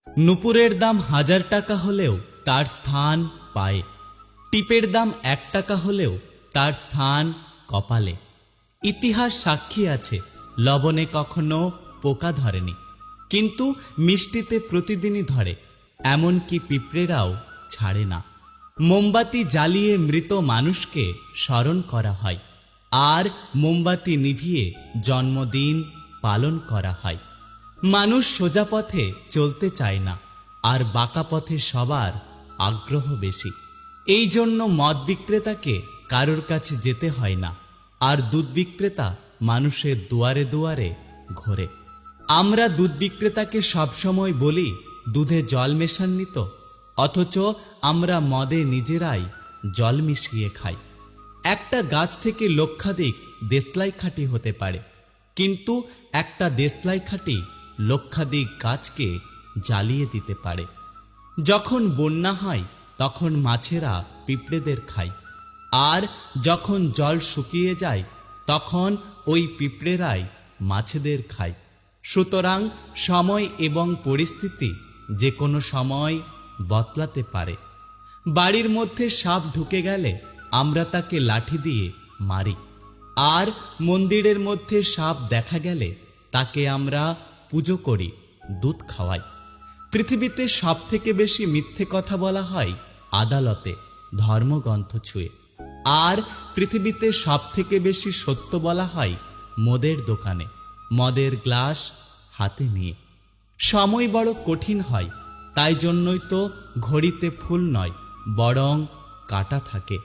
নুপুরের দাম 1000 টাকা হলেও তার স্থান পায়ে, টিপের দাম 1 টাকা হলেও তার স্থান কপালে। ইতিহাস সাক্ষী আছে লবণে কখনো পোকা ধরেনি, কিন্তু মিষ্টিতে প্রতিদিনই ধরে, এমনকি পিঁপড়েরাও ছাড়ে না। মোমবাতি জ্বালিয়ে মৃত মানুষকে স্মরণ করা হয়, আর মোমবাতি নিভিয়ে জন্মদিন পালন করা হয়। মানুষ সোজা পথে চলতে চায় না, আর বাঁকা পথে সবার আগ্রহ বেশি। এই জন্য মদ বিক্রেতাকে কারোর কাছে যেতে হয় না, আর দুধ বিক্রেতা মানুষের দুয়ারে দুয়ারে ঘোরে। আমরা দুধ বিক্রেতাকে সবসময় বলি দুধে জল মেশাননি তো, অথচ আমরা মদে নিজেরাই জল মিশিয়ে খাই। একটা গাছ থেকে লক্ষাধিক দেশলাই খাঁটি হতে পারে, কিন্তু একটা দেশলাই খাঁটি লক্ষাধিক গাছকে জ্বালিয়ে দিতে পারে। যখন বন্যা হয় তখন মাছেরা পিঁপড়েদের খায়, আর যখন জল শুকিয়ে যায় তখন ওই পিঁপড়েরাই মাছেদের খায়। সুতরাং সময় এবং পরিস্থিতি যে কোনো সময় বদলাতে পারে। বাড়ির মধ্যে সাপ ঢুকে গেলে আমরা তাকে লাঠি দিয়ে মারি, আর মন্দিরের মধ্যে সাপ দেখা গেলে তাকে আমরা পুজো করি, দুধ খাওয়াই। পৃথিবীতে সবথেকে বেশি মিথ্যে কথা বলা হয় আদালতে, ধর্মগ্রন্থ ছুঁয়ে। আর পৃথিবীতে সবথেকে বেশি সত্য বলা হয় মদের দোকানে, মদের গ্লাস হাতে নিয়ে। সময় বড় কঠিন হয়, তাই জন্যই তো ঘড়িতে ফুল নয়, বরং কাঁটা থাকে।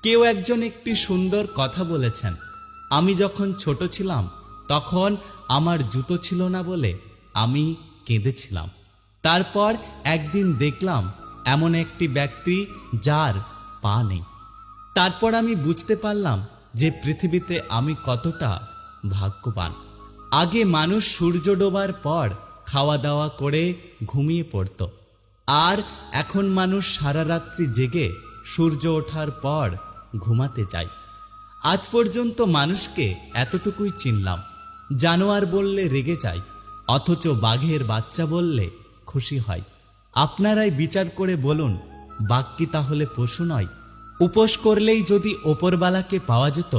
কেউ একজন একটি সুন্দর কথা বলেছেন, আমি যখন ছোট ছিলাম তখন আমার জুতো ছিল না বলে আমি কেঁদেছিলাম। তারপর একদিন দেখলাম এমন একটি ব্যক্তি যার পা নেই। তারপর আমি বুঝতে পারলাম যে পৃথিবীতে আমি কতটা ভাগ্যবান। আগে মানুষ সূর্য ডোবার পর খাওয়া দাওয়া করে ঘুমিয়ে পড়ত, আর এখন মানুষ সারা রাত্রি জেগে সূর্য ওঠার পর ঘুমাতে যায়। আজ পর্যন্ত মানুষকে এতটুকুই চিনলাম, জানোয়ার বললে রেগে যায়, অথচ বাঘের বাচ্চা বললে খুশি হয়। আপনারাই বিচার করে বলুন, বাঘ কি তাহলে পশু নয়? উপোস করলেই যদি ওপরবালাকে পাওয়া যেত,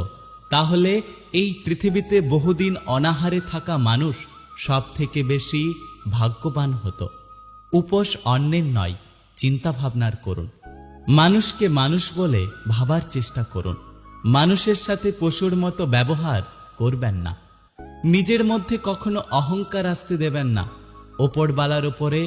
তাহলে এই পৃথিবীতে বহুদিন অনাহারে থাকা মানুষ সব থেকে বেশি ভাগ্যবান হতো। উপোস অন্যের নয়, চিন্তা ভাবনার করুন। মানুষকে মানুষ বলে ভাবার চেষ্টা করুন। মানুষের সাথে পশুর মতো ব্যবহার করবেন না। নিজের মধ্যে কখনো অহংকার আসতে দেবেন না। ওপরবালার ওপরে